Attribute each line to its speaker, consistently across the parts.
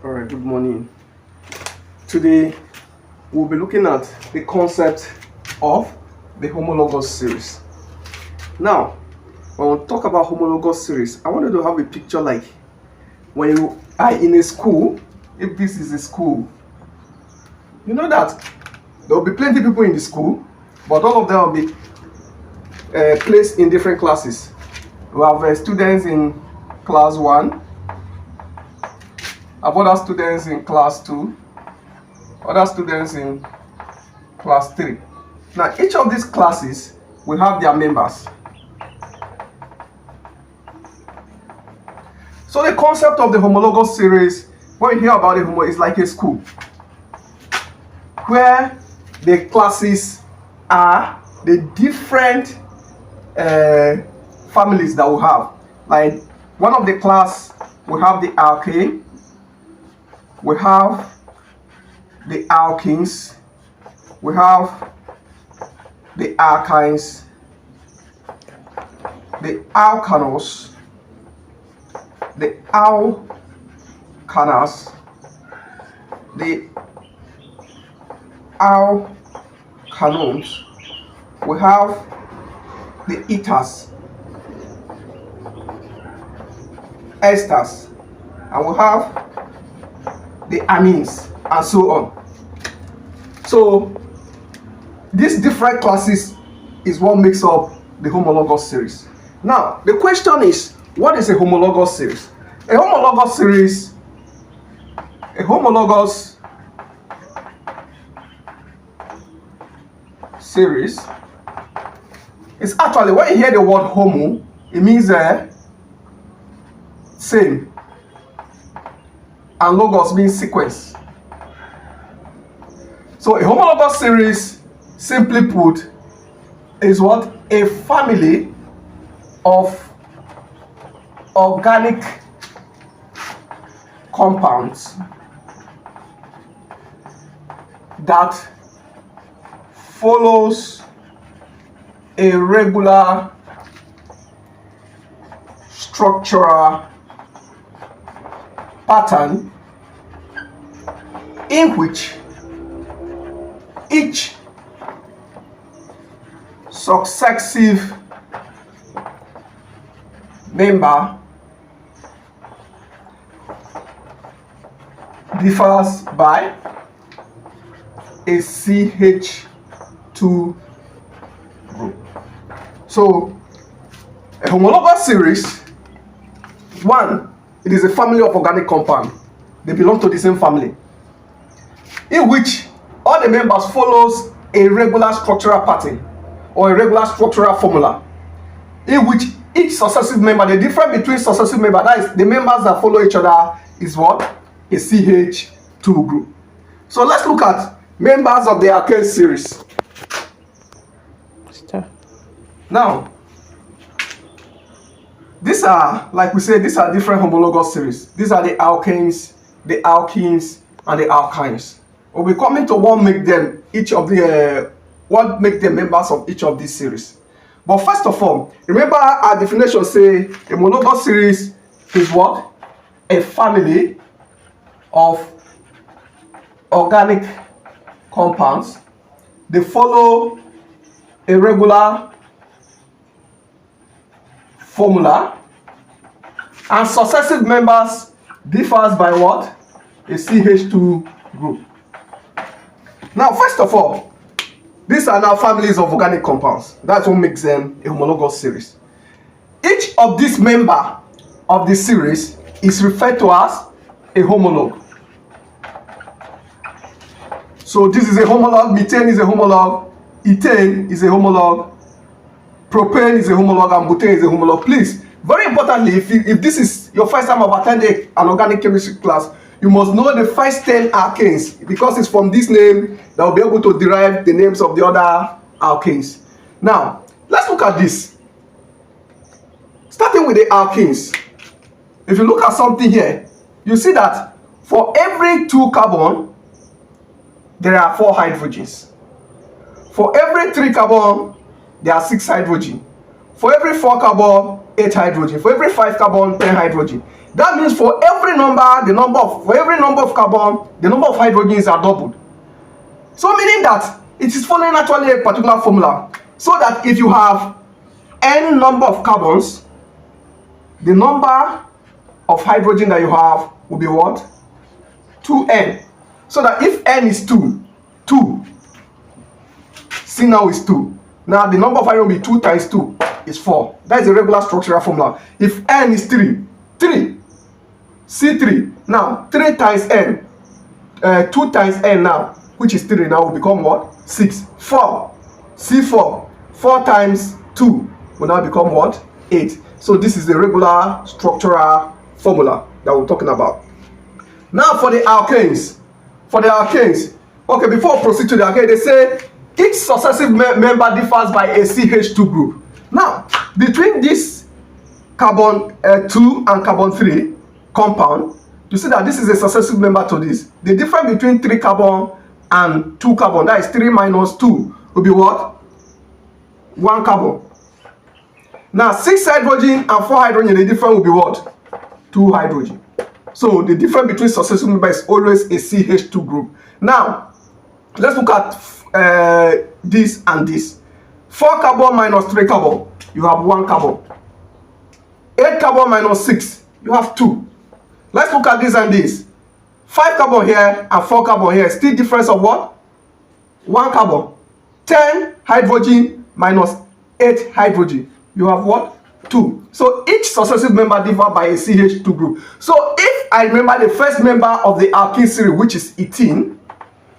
Speaker 1: All right, good morning. Today we'll be looking at the concept of the homologous series. Now, when we talk about homologous series, I wanted to have a picture like when you are in a school. If this is a school, you know that there will be plenty of people in the school, but all of them will be placed in different classes. We have students in class 1, have other students in class 2, other students in class 3. Now, each of these classes will have their members. So the concept of the homologous series, when you hear about it, it's like a school where the classes are the different families that we have. Like one of the class, we have the alkane, we have the alkenes, we have the alkynes, the alkanos, the alkanas, the alkanones, we have the ethers, esters, and we have the amines, and so on. So these different classes is what makes up the homologous series. Now the question is, what is a homologous series? A homologous series is actually, when you hear the word homo, it means same, and logos means sequence. So a homologous series, simply put, is what? A family of organic compounds that follows a regular structural pattern in which each successive member differs by a CH2 group. So a homologous series, one, it is a family of organic compound. They belong to the same family, in which all the members follows a regular structural pattern or a regular structural formula, in which each successive member, the difference between successive member, that is the members that follow each other, is what? A CH2 group. So let's look at members of the alkane series. Now, these are, like we said, these are different homologous series. These are the alkanes, the alkenes, and the alkynes. We'll be coming to what make them members of each of these series. But first of all, remember our definition say a homologous series is what? A family of organic compounds. They follow a regular formula, and successive members differs by what? A CH2 group. Now, first of all, these are now families of organic compounds. That's what makes them a homologous series. Each of these members of the series is referred to as a homologue. So this is a homologue, methane is a homologue, ethane is a homologue, propane is a homologue, and butane is a homologue. Please, very importantly, if this is your first time of attending an organic chemistry class, you must know the first 10 alkanes, because it's from this name that we'll be able to derive the names of the other alkanes. Now, let's look at this. Starting with the alkenes. If you look at something here, you see that for every 2 carbon, there are 4 hydrogens. For every 3 carbon, there are 6 hydrogen. For every 4 carbon, 8 hydrogen. For every 5 carbon, 10 hydrogen. That means for every number, for every number of carbon, the number of hydrogens are doubled. So meaning that it is following actually a particular formula. So that if you have n number of carbons, the number of hydrogen that you have will be what? 2n. So that if n is 2, C now is 2. Now the number of hydrogen will be 2 times 2 is 4. That is a regular structural formula. If n is 3, C3. Now 3 times n, 2 times n now, which is 3 now, will become what? 6. 4, C4. 4 times 2 will now become what? 8. So this is the regular structural formula that we're talking about. Now for the alkanes. Okay, before we proceed to the alkane, they say each successive member differs by a CH2 group. Now, between this carbon 2 and carbon 3 compound, you see that this is a successive member to this. The difference between 3 carbon and 2 carbon, that is 3 minus 2, will be what? 1 carbon. Now 6 hydrogen and 4 hydrogen, the difference will be what? 2 hydrogen. So the difference between successive members is always a CH2 group. Now let's look at this and this. 4 carbon minus 3 carbon, you have 1 carbon. 8 carbon minus 6, you have 2. Let's look at this and this. 5 carbon here and 4 carbon here, still difference of what? 1 carbon. 10 hydrogen minus 8 hydrogen, you have what? 2. So each successive member differs by a CH2 group. So if I remember the first member of the alkene series, which is 18,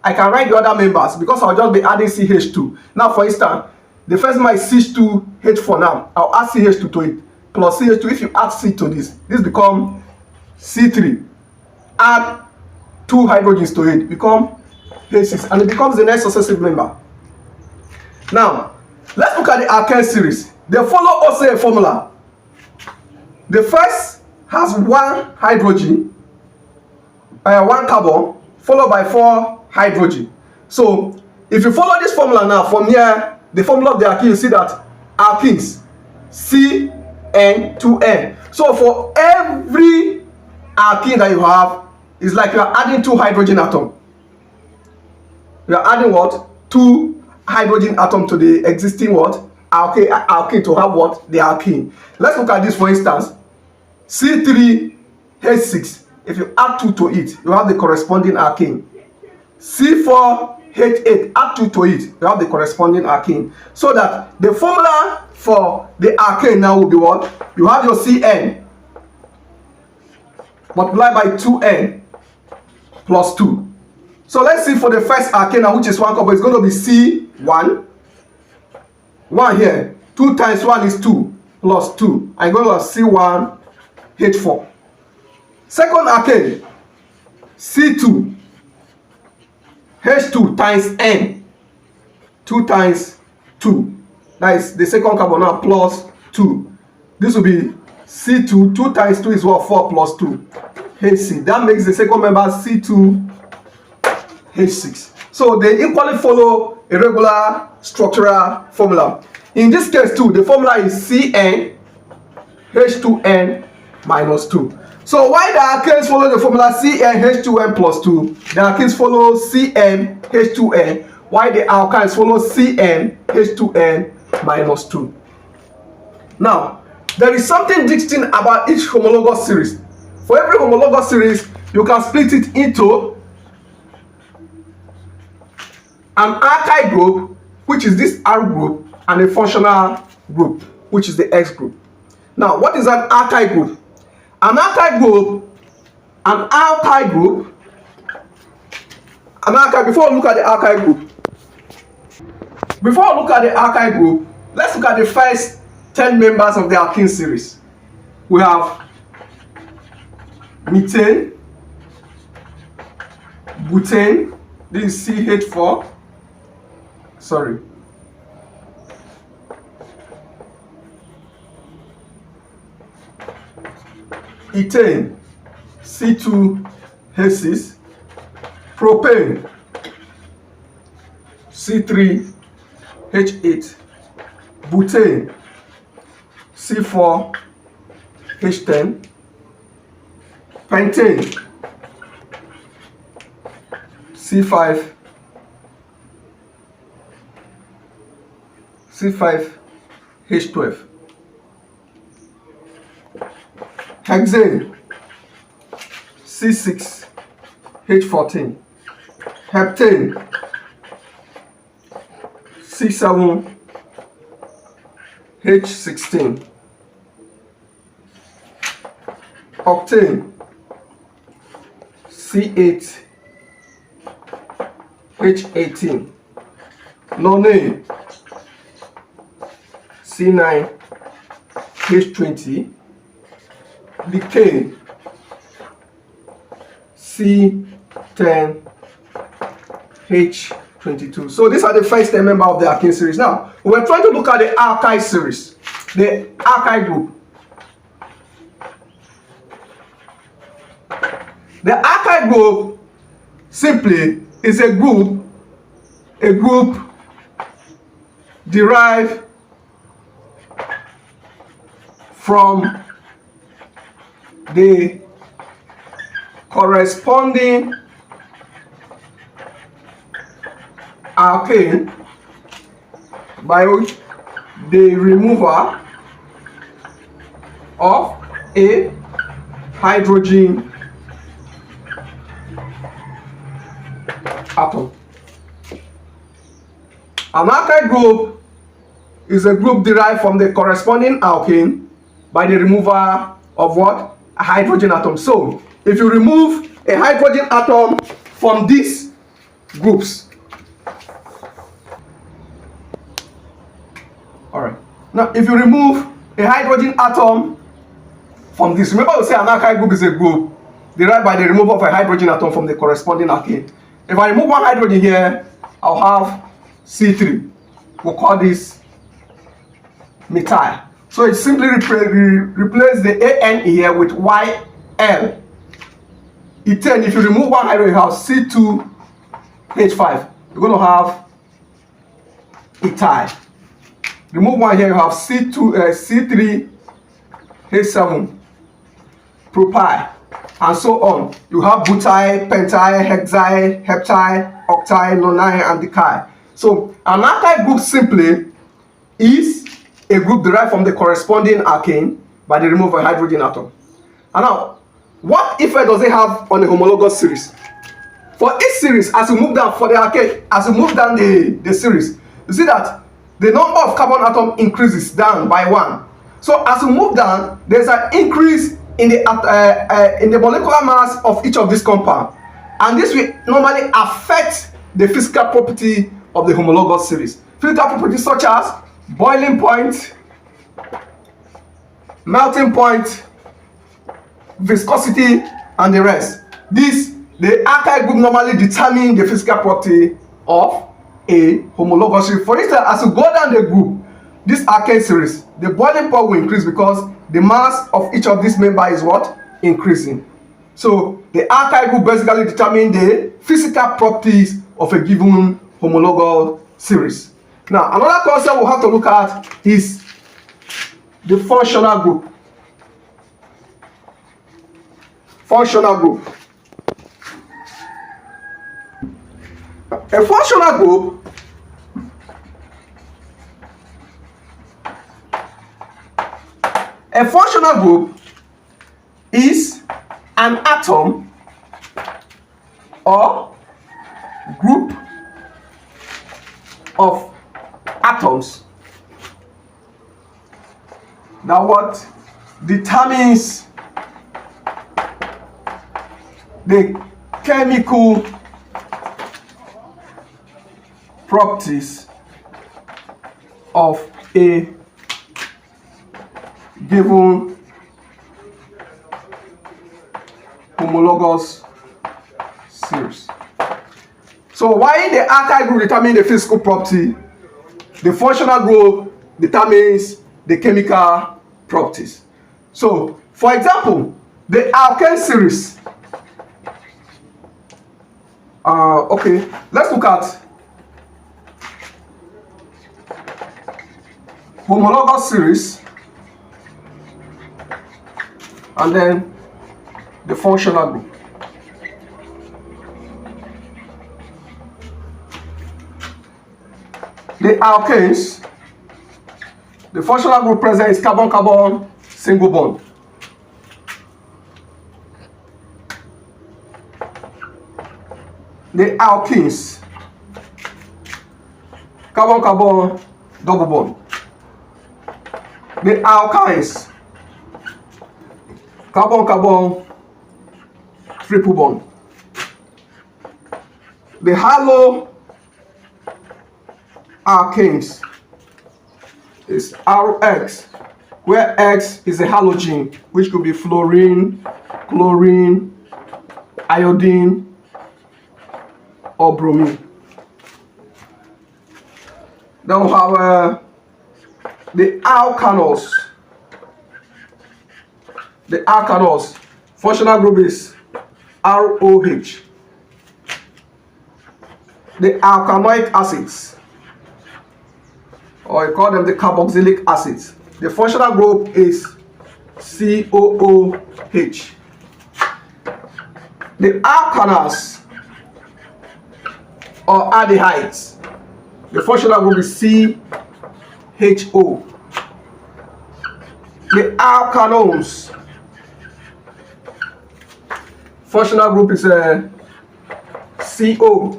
Speaker 1: I can write the other members because I'll just be adding CH2. Now for instance, the first member is CH2H4 now. I'll add CH2 to it. Plus CH2, if you add C to this becomes C3. Add 2 hydrogens to it, become H6, and it becomes the next successive member. Now, let's look at the alkane series. They follow also a formula. The first has 1 hydrogen, 1 carbon, followed by 4 hydrogen. So, if you follow this formula now, from here, the formula of the alkene, you see that alkenes, CN2N. So, for every alkene that you have, it's like you are adding 2 hydrogen atoms. You are adding what? 2 hydrogen atoms to the existing what? Alkene to have what? The alkene. Let's look at this for instance. C3H6. If you add 2 to it, you have the corresponding alkene. C4H8. Add 2 to it, you have the corresponding alkene. So that the formula for the alkane now will be what? You have your Cn multiplied by 2n plus 2. So let's see for the first alkane, which is 1 carbon, it's going to be C1. 1 here, 2 times 1 is 2 plus 2. I'm going to have C1H4. Second alkane, C2 H2 times n. 2 times 2. That is the second carbon now plus 2. This will be C2. 2 times 2 is what? 4 plus 2. H6. That makes the second member C2H6. So they equally follow a regular structural formula. In this case too, the formula is Cn H2n minus 2. So why the alkanes follow the formula CnH2n plus 2, the alkenes follow CnH2n, why the alkynes follow CnH2n minus 2. Now, there is something distinct about each homologous series. For every homologous series, you can split it into an alkyl group, which is this R group, and a functional group, which is the X group. Now, what is an alkyl group? An alkyl group, before we look at the alkyl group, let's look at the first 10 members of the alkene series. We have methane, butane, this is CH4, ethane, C2H6, propane, C3H8, butane, C4 H10, pentane C5 H12, hexane C6 H14, heptane C7 H16, octane C8 H18, nonane C9 H20, decane C10 H22. So these are the first 10 members of the alkane series. Now we're trying to look at the alkyl series, the alkyl group. The alkyl group simply is a group derived from the corresponding alkane by the removal of a hydrogen atom. An alkyl group is a group derived from the corresponding alkane by the removal of what? A hydrogen atom. So if you remove a hydrogen atom from these groups, alright, now if you remove a hydrogen atom from this, remember we say an alkyl group is a group derived by the removal of a hydrogen atom from the corresponding alkane. If I remove one hydrogen here, I'll have C3. We'll call this methyl. So it simply replace the AN here with YL. Ethane, if you remove one hydrogen, you have C2H5. You're going to have ethyl. Remove one here, you have C3H7, propyl, and so on. You have butyl, pentyl, hexyl, heptyl, octyl, nonyl, and decyl. So an alkyl group simply is a group derived from the corresponding alkane by the removal of a hydrogen atom. And now, what effect does it have on the homologous series? For each series, as you move down for the alkane, as you move down the series, you see that the number of carbon atom increases down by 1. So as you move down, there's an increase in the molecular mass of each of these compounds, and this will normally affect the physical property of the homologous series. Physical properties such as boiling point, melting point, viscosity, and the rest. The alkyl group normally determine the physical property of a homologous series. For instance, as you go down the group, this alkane series, the boiling point will increase because the mass of each of these members is what? Increasing. So the alkyl group basically determine the physical properties of a given homologous series. Now, another concept we'll have to look at is the functional group. Functional group. A functional group is an atom or group of atoms that what determines the chemical properties of a given homologous series. So while the alkyl group determines the physical property, the functional group determines the chemical properties. So for example, the alkane series, okay, let's look at homologous series and then the functional group. The alkanes, the functional group present is carbon-carbon single bond. The alkenes, carbon-carbon double bond. The alkynes, carbon-carbon triple bond. The halo alkanes is RX, where X is a halogen, which could be fluorine, chlorine, iodine, or bromine. Then we have the alkanols. The alkanols, functional group is ROH. The alkanoic acids, or you call them the carboxylic acids, the functional group is COOH. The alkanas or aldehydes, the functional group is CHO. The alkanones, functional group is CO.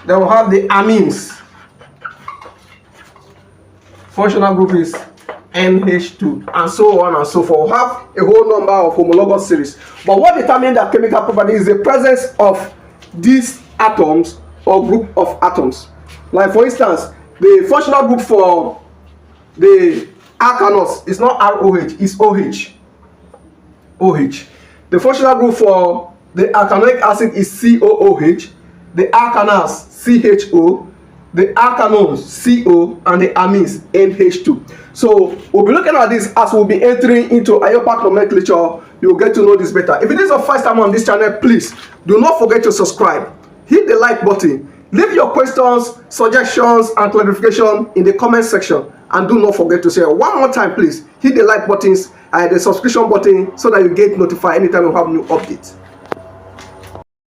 Speaker 1: Then we have the amines, functional group is NH2, and so on and so forth. We have a whole number of homologous series. But what determines the chemical property is the presence of these atoms or group of atoms. Like for instance, the functional group for the alkanos is not ROH, it's OH. OH. The functional group for the alkanoic acid is COOH, the alkanas CHO, the alkanones CO, and the amines NH2. So we'll be looking at this as we'll be entering into IUPAC nomenclature. You'll get to know this better. If it is your first time on this channel, please do not forget to subscribe. Hit the like button. Leave your questions, suggestions, and clarification in the comment section. And do not forget to share. One more time, please hit the like buttons and the subscription button so that you get notified anytime we have new updates.